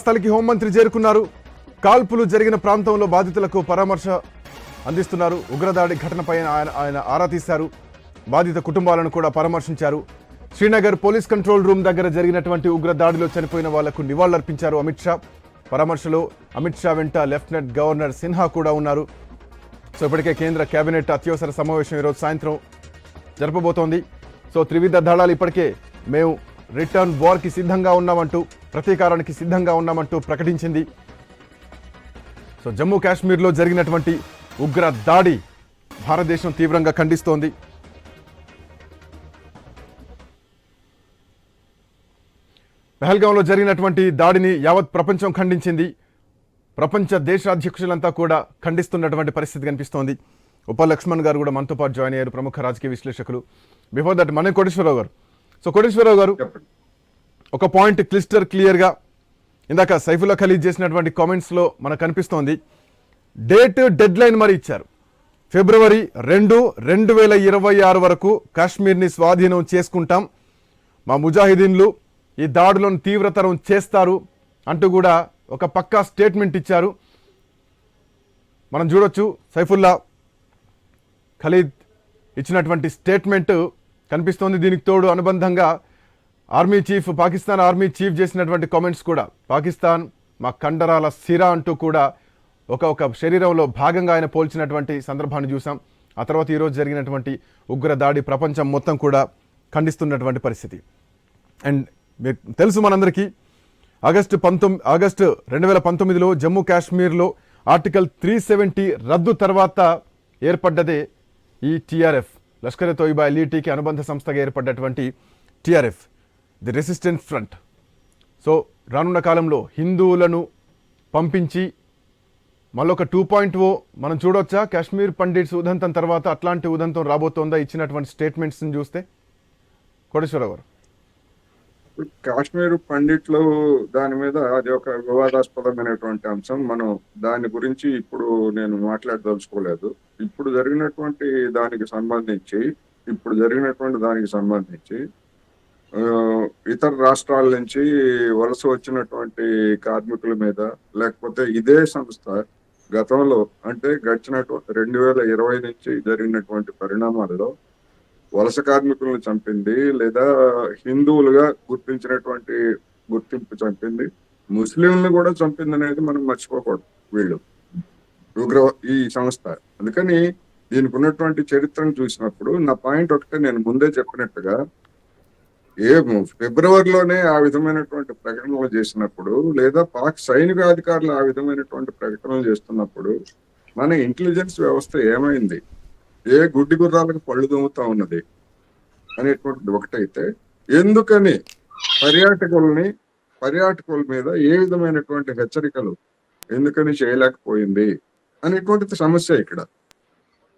స్థలికి హోంమంత్రి చేరుకున్నారు. కాల్పులు జరిగిన ప్రాంతంలో బాధితులకు పరామర్శ అందిస్తున్నారు. ఉగ్రదాడి ఘటనపై ఆయన ఆరా తీశారు. బాధిత కుటుంబాలను కూడా పరామర్శించారు. శ్రీనగర్ పోలీస్ కంట్రోల్ రూమ్ దగ్గర జరిగినటువంటి ఉగ్రదాడిలో చనిపోయిన వాళ్లకు నివాళులర్పించారు అమిత్ షా. పరామర్శలో అమిత్ షా వెంట లెఫ్టినెంట్ గవర్నర్ సిన్హా కూడా ఉన్నారు. సో ఇప్పటికే కేంద్ర కేబినెట్ అత్యవసర సమావేశం ఈరోజు సాయంత్రం జరపబోతోంది. సో త్రివిధ దళాలు ఇప్పటికే మేము రిటర్న్ వార్కి సిద్ధంగా ఉన్నామంటూ, ప్రతీకారానికి సిద్ధంగా ఉన్నామంటూ ప్రకటించింది. సో జమ్మూ కాశ్మీర్లో జరిగినటువంటి ఉగ్ర దాడి భారతదేశం తీవ్రంగా ఖండిస్తోంది. పహల్గాంలో జరిగినటువంటి దాడిని యావత్ ప్రపంచం ఖండించింది. ప్రపంచ దేశాధ్యక్షులంతా కూడా ఖండిస్తున్నటువంటి పరిస్థితి కనిపిస్తోంది. ఉప లక్ష్మణ్ గారు కూడా మనతో పాటు జాయిన్ అయ్యారు, ప్రముఖ రాజకీయ విశ్లేషకులు. బిఫోర్ దట్ మన కోటేశ్వరరావు గారు. సో కోటేశ్వరరావు గారు, ఒక పాయింట్ క్లియర్గా ఇందాక సైఫుల్లా ఖలీద్ చేసినటువంటి కామెంట్స్లో మనకు కనిపిస్తోంది. డెడ్ లైన్ మరి ఇచ్చారు. ఫిబ్రవరి 2, 2026 వరకు కాశ్మీర్ని స్వాధీనం చేసుకుంటాం, మా ముజాహిదీన్లు ఈ దాడులను తీవ్రతరం చేస్తారు అంటూ కూడా ఒక పక్కా స్టేట్మెంట్ ఇచ్చారు. మనం చూడొచ్చు సైఫుల్లా ఖలీద్ ఇచ్చినటువంటి స్టేట్మెంట్ కనిపిస్తోంది. దీనికి తోడు అనుబంధంగా పాకిస్తాన్ ఆర్మీ చీఫ్ చేసినటువంటి కామెంట్స్ కూడా, పాకిస్తాన్ మా కండరాల సిరా అంటూ కూడా ఒక శరీరంలో భాగంగా ఆయన పోల్చినటువంటి సందర్భాన్ని చూసాం. ఆ తర్వాత ఈరోజు జరిగినటువంటి ఉగ్ర దాడి ప్రపంచం మొత్తం కూడా ఖండిస్తున్నటువంటి పరిస్థితి. అండ్ మీకు తెలుసు మనందరికీ, ఆగస్టు 2019లో జమ్మూ కాశ్మీర్లో ఆర్టికల్ 370 రద్దు తర్వాత ఏర్పడ్డదే ఈ టీఆర్ఎఫ్, లష్కర్-ఎ తోయిబా ఎల్ఈటీకి అనుబంధ సంస్థగా ఏర్పడ్డటువంటి TRF, the resistance front. So రానున్న కాలంలో హిందువులను పంపించి మళ్ళొక 2.0 మనం చూడొచ్చా? కాశ్మీర్ పండిట్స్ ఉదంతం తర్వాత అట్లాంటి ఉదంతం రాబోతోందా ఇచ్చినటువంటి స్టేట్మెంట్స్ని చూస్తే? కోటేశ్వరరావు గారు, కాశ్మీర్ పండిట్లు దాని మీద అది ఒక వివాదాస్పదమైనటువంటి అంశం. మనం దాని గురించి ఇప్పుడు నేను మాట్లాడదలుచుకోలేదు. ఇప్పుడు జరిగినటువంటి దానికి సంబంధించి ఇతర రాష్ట్రాల నుంచి వలస వచ్చినటువంటి కార్మికుల మీద, లేకపోతే ఇదే సంస్థ గతంలో అంటే గడిచినటువంటి 2020 నుంచి జరిగినటువంటి పరిణామాల్లో వలస కార్మికులను చంపింది, లేదా హిందువులుగా గుర్తింపు చంపింది, ముస్లింలను కూడా చంపింది అనేది మనం మర్చిపోకూడదు వీళ్ళు ఈ సంస్థ. అందుకని దీనికి ఉన్నటువంటి చరిత్రను చూసినప్పుడు నా పాయింట్ ఒకటే, నేను ముందే చెప్పినట్టుగా ఫిబ్రవరిలోనే ఆ విధమైనటువంటి ప్రకటనలు చేసినప్పుడు, లేదా పాక్ సైనిక అధికారులు ఆ విధమైనటువంటి ప్రకటనలు చేస్తున్నప్పుడు మన ఇంటెలిజెన్స్ వ్యవస్థ ఏమైంది, ఏ గుడ్డి గుర్రాలకు పళ్ళు దొమ్ముతా ఉన్నది అనేటువంటిది ఒకటైతే, ఎందుకని పర్యాటకుల మీద ఏ విధమైనటువంటి హెచ్చరికలు ఎందుకని చేయలేకపోయింది అనేటువంటిది సమస్య. ఇక్కడ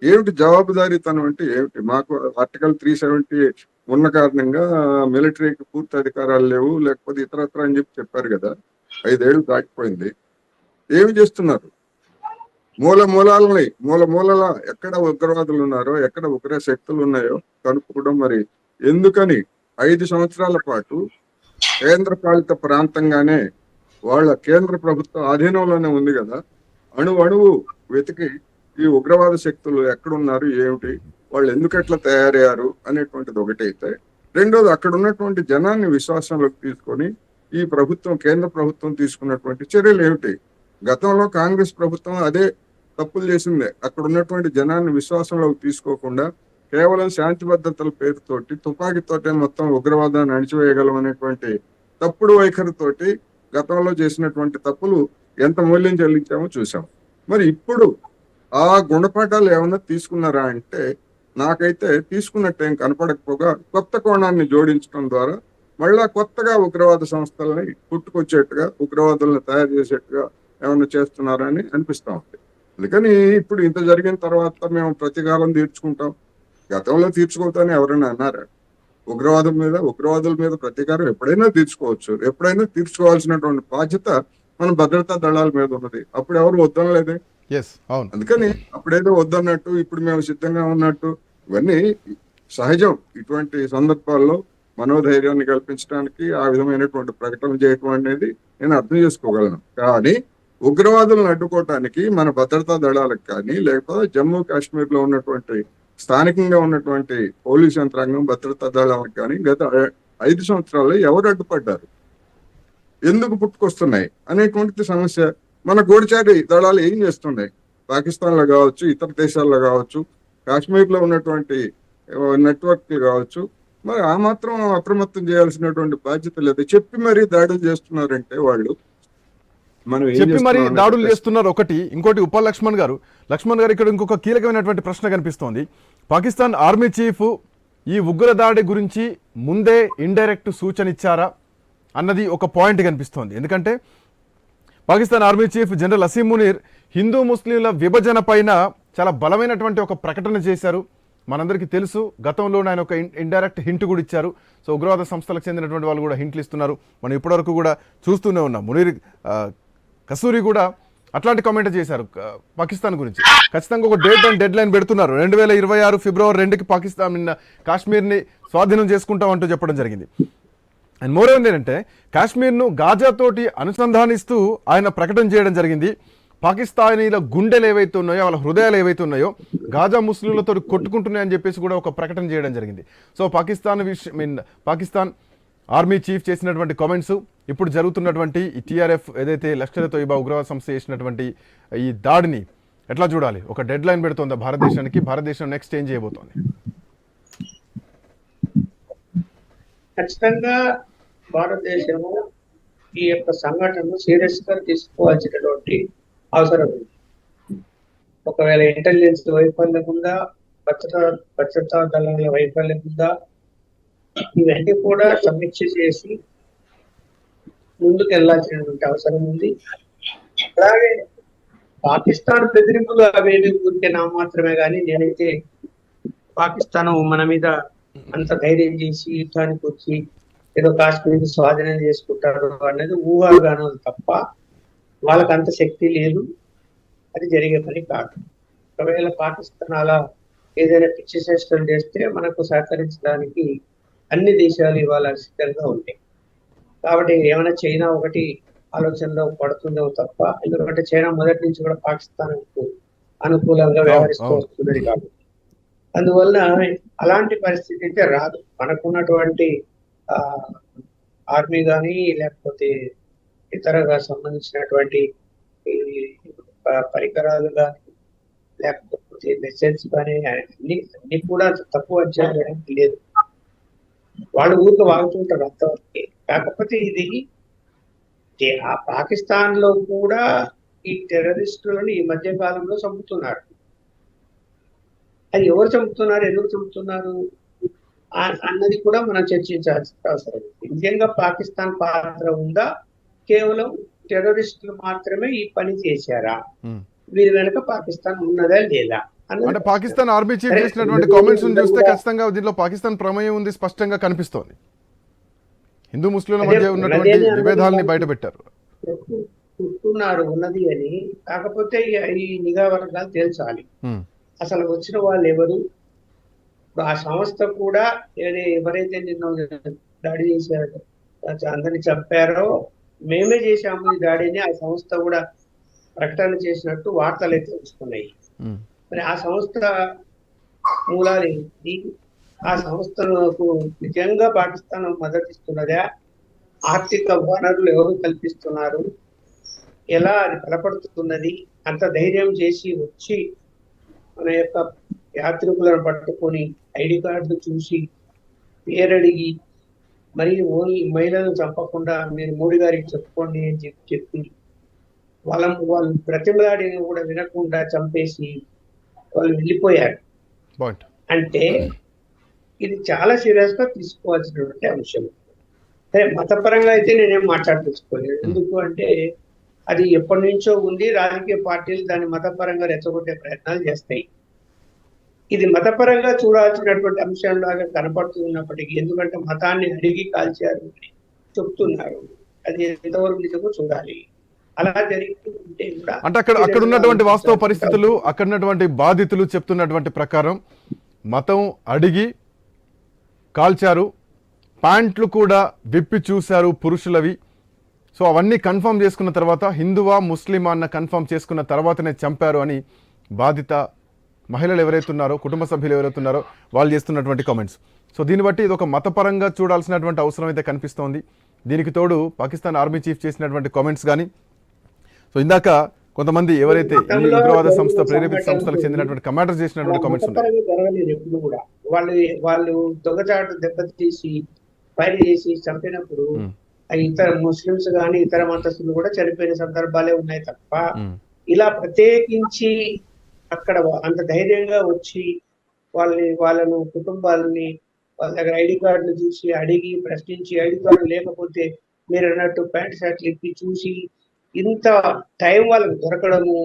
ఏమిటి జవాబుదారీతనం అంటే ఏమిటి? మాకు ఆర్టికల్ 370 ఉన్న కారణంగా మిలిటరీకి పూర్తి అధికారాలు లేవు, లేకపోతే ఇతరత్ర అని చెప్పారు కదా. 5 ఏళ్ళు దాటిపోయింది. ఏమి చేస్తున్నారు? మూలాల ఎక్కడ ఉగ్రవాదులు ఉన్నారో, ఎక్కడ ఉగ్ర శక్తులు ఉన్నాయో కనుక్కోవడం. మరి ఎందుకని 5 సంవత్సరాల పాటు కేంద్ర పాలిత ప్రాంతంగానే వాళ్ళ కేంద్ర ప్రభుత్వ ఆధీనంలోనే ఉంది కదా, అణువు వెతికి ఈ ఉగ్రవాద శక్తులు ఎక్కడున్నారు, ఏమిటి, వాళ్ళు ఎందుకు ఎట్లా తయారయ్యారు అనేటువంటిది ఒకటైతే, రెండోది అక్కడ ఉన్నటువంటి జనాన్ని విశ్వాసంలోకి తీసుకొని ఈ కేంద్ర ప్రభుత్వం తీసుకున్నటువంటి చర్యలు ఏమిటి? గతంలో కాంగ్రెస్ ప్రభుత్వం అదే తప్పులు చేసిందే. అక్కడ ఉన్నటువంటి జనాన్ని విశ్వాసంలోకి తీసుకోకుండా కేవలం శాంతి భద్రతల పేరుతోటి తుపాకీతోటే మొత్తం ఉగ్రవాదాన్ని అణిచివేయగలం అనేటువంటి తప్పుడు వైఖరితోటి గతంలో చేసినటువంటి తప్పులు ఎంత మూల్యం చెల్లించామో చూసాం. మరి ఇప్పుడు ఆ గుణపాఠాలు ఏమన్నా తీసుకున్నారా అంటే నాకైతే తీసుకున్నట్టేం కనపడకపోగా, కొత్త కోణాన్ని జోడించడం ద్వారా మళ్ళా కొత్తగా ఉగ్రవాద సంస్థలని పుట్టుకొచ్చేట్టుగా, ఉగ్రవాదులను తయారు చేసేట్టుగా ఏమన్నా చేస్తున్నారా అని అనిపిస్తా ఉంది. అందుకని ఇప్పుడు ఇంత జరిగిన తర్వాత మేము ప్రతీకారం తీర్చుకుంటాం, గతంలో తీర్చుకోవద్దని ఎవరైనా అన్నారా? ఉగ్రవాదుల మీద ప్రతీకారం ఎప్పుడైనా తీర్చుకోవచ్చు. ఎప్పుడైనా తీర్చుకోవాల్సినటువంటి బాధ్యత మన భద్రతా దళాల మీద ఉన్నది. అప్పుడు ఎవరు వద్దనలేదే. అందుకని అప్పుడేదో వద్దన్నట్టు ఇప్పుడు మేము సిద్ధంగా ఉన్నట్టు ఇవన్నీ సహజం. ఇటువంటి సందర్భాల్లో మనోధైర్యాన్ని కల్పించడానికి ఆ విధమైనటువంటి ప్రకటన చేయటం అనేది నేను అర్థం చేసుకోగలను. కానీ ఉగ్రవాదులను అడ్డుకోవటానికి మన భద్రతా దళాలకు కానీ లేకపోతే జమ్మూ కాశ్మీర్ లో ఉన్నటువంటి స్థానికంగా ఉన్నటువంటి పోలీస్ యంత్రాంగం భద్రతా దళాలకు కానీ గత 5 సంవత్సరాల్లో ఎవరు అడ్డుపడ్డారు, ఎందుకు పుట్టుకొస్తున్నాయి అనేటువంటి సమస్య. మన గూఢచారి దళాలు ఏం చేస్తున్నాయి, పాకిస్తాన్ లో కావచ్చు, ఇతర దేశాల్లో కావచ్చు, కాశ్మీర్ లో ఉన్నటువంటి నెట్వర్క్ కావచ్చు, మరి ఆ మాత్రం అప్రమత్తం చేయాల్సినటువంటి బాధ్యత లేదు. చెప్పి మరీ దాడులు చేస్తున్నారంటే వాళ్ళు మనం ఏం చెప్పి మరి చేస్తున్నాం దాడులు అనేది చేస్తున్నారు ఒకటి. ఇంకోటి ఉప లక్ష్మణ్ గారు ఇక్కడ ఇంకొక కీలకమైనటువంటి ప్రశ్న కనిపిస్తోంది. పాకిస్తాన్ ఆర్మీ చీఫ్ ఈ ఉగ్ర దాడి గురించి ముందే ఇండైరెక్ట్ సూచన ఇచ్చారా అన్నది ఒక పాయింట్ కనిపిస్తోంది. ఎందుకంటే Pakistan army chief general Asim Munir Hindu ముస్లింల విభజన పైన చాలా బలమైనటువంటి ఒక ప్రకటన చేశారు. మనందరికీ తెలుసు, గతంలో ఆయన ఒక ఇండైరెక్ట్ హింట్ కూడా ఇచ్చారు. సో ఉగ్రవాద సంస్థలకు చెందినటువంటి వాళ్ళు కూడా హింట్లు ఇస్తున్నారు. మనం ఇప్పటివరకు కూడా చూస్తూనే ఉన్నాం. మునీర్ కసూరి కూడా అట్లాంటి కామెంట్ చేశారు పాకిస్తాన్ గురించి. ఖచ్చితంగా ఒక డేట్ అండ్ డెడ్ లైన్ పెడుతున్నారు. 2026 ఫిబ్రవరి 2కి పాకిస్తాన్ కాశ్మీర్ని స్వాధీనం చేసుకుంటామంటూ చెప్పడం జరిగింది. అండ్ మోరేవర్ ఏంటంటే కాశ్మీర్ను గాజాతోటి అనుసంధానిస్తూ ఆయన ప్రకటన చేయడం జరిగింది. పాకిస్తానీల గుండెలు ఏవైతే ఉన్నాయో, వాళ్ళ హృదయాలు ఏవైతే ఉన్నాయో గాజా ముస్లింలతో కొట్టుకుంటున్నాయని చెప్పేసి కూడా ఒక ప్రకటన చేయడం జరిగింది. సో పాకిస్తాన్ ఆర్మీ చీఫ్ చేసినటువంటి కామెంట్స్, ఇప్పుడు జరుగుతున్నటువంటి ఈ టీఆర్ఎఫ్ ఏదైతే లష్కర్ తోయిబా ఉగ్రవాద సంస్థ చేసినటువంటి ఈ దాడిని ఎట్లా చూడాలి? ఒక డెడ్ లైన్ పెడుతోందా భారతదేశానికి? భారతదేశం నెక్స్ట్ ఏం చేయబోతోంది? ఖచ్చితంగా భారతదేశము ఈ యొక్క సంఘటనను సీరియస్ గా తీసుకోవాల్సినటువంటి అవసరం ఉంది. ఒకవేళ ఇంటెలిజెన్స్ వైఫల్యం ఉందా, భద్రతా దళాల వైఫల్యం ఉందా, ఇవన్నీ కూడా సమీక్ష చేసి ముందుకు వెళ్లాల్సినటువంటి అవసరం ఉంది. అలాగే పాకిస్తాన్ బెదిరింపులు అవేవి ఊరికే నా మాత్రమే కానీ నేనైతే పాకిస్తాన్ మన మీద అంత ధైర్యం చేసి యుద్ధానికి వచ్చి ఏదో కాశ్మీర్ స్వాధీనం చేసుకుంటారు అనేది ఊహాగానం తప్ప వాళ్ళకి అంత శక్తి లేదు, అది జరిగే పని కాదు. ఒకవేళ పాకిస్తాన్ అలా ఏదైనా పిచ్చి చేష్టలు చేస్తే మనకు సహకరించడానికి అన్ని దేశాలు ఇవాళ సిద్ధంగా ఉంటాయి. కాబట్టి ఏమైనా చైనా ఒకటి ఆలోచనలో పడుతుందో తప్ప, ఎందుకంటే చైనా మొదటి నుంచి కూడా పాకిస్తాన్ అనుకూలంగా వ్యవహరిస్తూ వస్తున్నది కాబట్టి అందువల్ల అలాంటి పరిస్థితి అయితే రాదు. మనకున్నటువంటి ఆర్మీ కానీ లేకపోతే ఇతరగా సంబంధించినటువంటి పరికరాలు కానీ లేకపోతే మెసేజ్ కానీ అన్ని కూడా తక్కువ అంచనా వేయడానికి లేదు. వాళ్ళు ఊరికి వాగుతుంటారు అంతవరకు. కాకపోతే ఇది ఆ పాకిస్తాన్ లో కూడా ఈ టెర్రరిస్టులను ఈ మధ్య కాలంలో చంపుతున్నారు. అది ఎవరు చంపుతున్నారు, ఎందుకు చంపుతున్నారు అన్నది కూడా మనం చర్చించాల్సిన అవసరం. నిజంగా పాకిస్తాన్ పాత్ర ఉందా, కేవలం టెర్రరిస్టులు మాత్రమే ఈ పని చేశారా, వీరి వెనక పాకిస్తాన్ ఉన్నదా లేదా అంటే పాకిస్తాన్ ఆర్మీ చీఫ్ చేసినటువంటి కామెంట్స్ చూస్తే ఖచ్చితంగా దీంట్లో పాకిస్తాన్ ప్రమేయం ఉంది స్పష్టంగా కనిపిస్తోంది. హిందూ ముస్లింల మధ్య ఉన్నటువంటి విభేదాలని బయటపెట్టారు. చుట్టున్నారు ఉన్నది అని. కాకపోతే ఈ నిఘా వర్గాలు తేల్చాలి అసలు వచ్చిన వాళ్ళు ఎవరు. ఆ సంస్థ కూడా ఎవరైతే నిన్న దాడి చేశారో అందరిని చంపారో మేమే చేశాము ఈ దాడిని ఆ సంస్థ కూడా ప్రకటన చేసినట్టు వార్తలు అయితే వస్తున్నాయి. మరి ఆ సంస్థ మూలాలు ఏంటి, ఆ సంస్థలకు నిజంగా పాకిస్తాన్ మద్దతిస్తున్నదా, ఆర్థిక వనరులు ఎవరు కల్పిస్తున్నారు, ఎలా అది బలపడుతున్నది, అంత ధైర్యం చేసి వచ్చి మన యొక్క యాత్రికులను పట్టుకొని ఐడి కార్డు చూసి పేరడిగి మరి ఓన్లీ మహిళలను చంపకుండా మీరు మోడీ గారికి చెప్పుకోండి అని చెప్పి వాళ్ళు ప్రతిమలాడిని కూడా వినకుండా చంపేసి వాళ్ళు వెళ్ళిపోయారు. అంటే ఇది చాలా సీరియస్ గా తీసుకోవాల్సినటువంటి అంశం. సరే మతపరంగా అయితే నేనేం మాట్లాడుకోలేదు. ఎందుకు అంటే అది ఎప్పటి నుంచో ఉంది, రాజకీయ పార్టీలు దాన్ని మతపరంగా రెచ్చగొట్టే ప్రయత్నాలు చేస్తాయి. ఇది మతపరంగా చూడాల్సినటువంటి అంశంలాగా కనపడుతున్నప్పటికీ, ఎందుకంటే మతాన్ని అడిగి కాల్చారు అని చెప్తున్నారు, అది ఎంతవరకు నిజమో చూడాలి. అలా జరిగితే కూడా అంటే అక్కడ ఉన్నటువంటి వాస్తవ పరిస్థితులు, అక్కడ ఉన్నటువంటి బాధితులు చెప్తున్నటువంటి ప్రకారం మతం అడిగి కాల్చారు, ప్యాంట్లు కూడా విప్పి చూశారు పురుషులవి. సో అవన్నీ కన్ఫర్మ్ చేసుకున్న తర్వాత హిందువా ముస్లిమా అన్న కన్ఫర్మ్ చేసుకున్న తర్వాతనే చంపారు అని బాధిత మహిళలు ఎవరైతే ఉన్నారో, కుటుంబ సభ్యులు ఎవరైతే ఉన్నారో వాళ్ళు చేస్తున్నటువంటి కామెంట్స్. సో దీన్ని బట్టి ఇది ఒక మతపరంగా చూడాల్సినటువంటి అవసరం అయితే కనిపిస్తోంది. దీనికి తోడు పాకిస్తాన్ ఆర్మీ చీఫ్ చేసినటువంటి కామెంట్స్ కానీ, సో ఇందాక కొంతమంది ఎవరైతే ఈ ఉగ్రవాద సంస్థ ప్రేరేపిత సంస్థలకు చెందినటువంటి కమాండర్స్ చేసినటువంటి కామెంట్స్ ఉన్నాయి. మతపరంగా జరగలేదు ఎప్పుడు కూడా. వాళ్ళు దొంగచాటు దెబ్బతీసి ఫైర్ చేసి చంపినప్పుడు ఇతర ముస్లిమ్స్ కానీ ఇతర మతస్థులు కూడా చనిపోయిన సందర్భాలే ఉన్నాయి తప్ప ఇలా ప్రత్యేకించి అక్కడ అంత ధైర్యంగా వచ్చి వాళ్ళను కుటుంబాలని వాళ్ళ దగ్గర ఐడి కార్డులు చూసి అడిగి ప్రశ్నించి ఐడి కార్డు లేకపోతే మీరు అన్నట్టు ప్యాంట్ షర్ట్లు ఇప్పి చూసి ఇంత టైం వాళ్ళకు దొరకడము,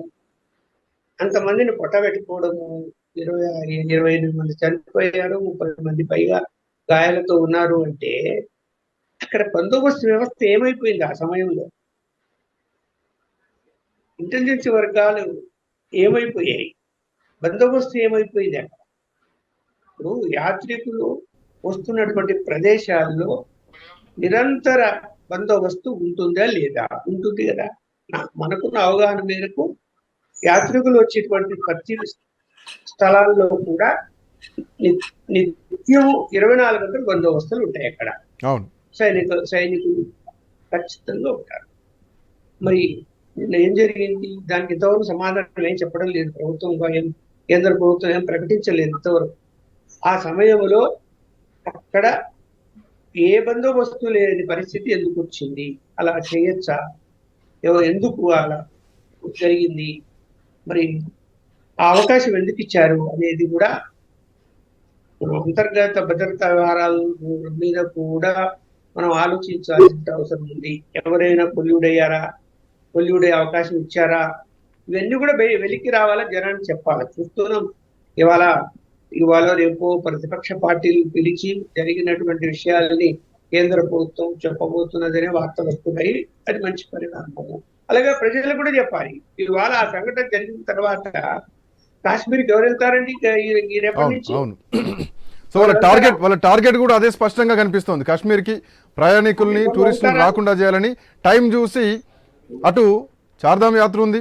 అంతమందిని పొట్టబెట్టుకోవడము, 28 మంది చనిపోయారు, 30 మంది పైగా గాయాలతో ఉన్నారు అంటే అక్కడ బందోబస్తు వ్యవస్థ ఏమైపోయింది? ఆ సమయంలో ఇంటెలిజెన్స్ వర్గాలు ఏమైపోయాయి? బందోబస్తు ఏమైపోయింది? అక్కడ ఇప్పుడు యాత్రికులు వస్తున్నటువంటి ప్రదేశాల్లో నిరంతర బందోబస్తు ఉంటుందా లేదా? ఉంటుంది కదా. మనకున్న అవగాహన మేరకు యాత్రికులు వచ్చేటువంటి ప్రతి స్థలాల్లో కూడా నిత్యం 24 గంటలు బందోబస్తులు ఉంటాయి. అక్కడ సైనికులు ఖచ్చితంగా ఉంటారు. మరి నిన్న ఏం జరిగింది? దానికి ఇంతవరకు సమాధానం ఏం చెప్పడం లేదు. కేంద్ర ప్రభుత్వం ఏం ప్రకటించలేదు ఇంతవరకు. ఆ సమయంలో అక్కడ ఏ బందోబస్తు లేని పరిస్థితి ఎందుకు వచ్చింది? అలా చేయొచ్చా? ఎందుకు అలా జరిగింది? మరి ఆ అవకాశం ఎందుకు ఇచ్చారు అనేది కూడా అంతర్గత భద్రతా వ్యవహారాల మీద కూడా మనం ఆలోచించాల్సిన అవసరం ఉంది. ఎవరైనా కొల్యూడయ్యే అవకాశం ఇచ్చారా? ఇవన్నీ కూడా వెలికి రావాలా, జనాన్ని చెప్పాలి. చూస్తున్నాం ఇవాళ రేపు ప్రతిపక్ష పార్టీలు పిలిచి జరిగినటువంటి విషయాలని కేంద్ర ప్రభుత్వం చెప్పబోతున్నదనే వార్తలు వస్తున్నాయి. అది మంచి పరిణామము. అలాగే ప్రజలు కూడా చెప్పాలి. ఇవాళ ఆ సంఘటన జరిగిన తర్వాత కాశ్మీర్కి ఎవరు వెళ్తారండి ఈ రేపటి నుంచి? సో వాళ్ళ టార్గెట్ కూడా అదే స్పష్టంగా కనిపిస్తోంది. కాశ్మీర్కి ప్రయాణికుల్ని టూరిస్టులు రాకుండా చేయాలని టైం చూసి అటు చార్ధామ్ యాత్ర ఉంది,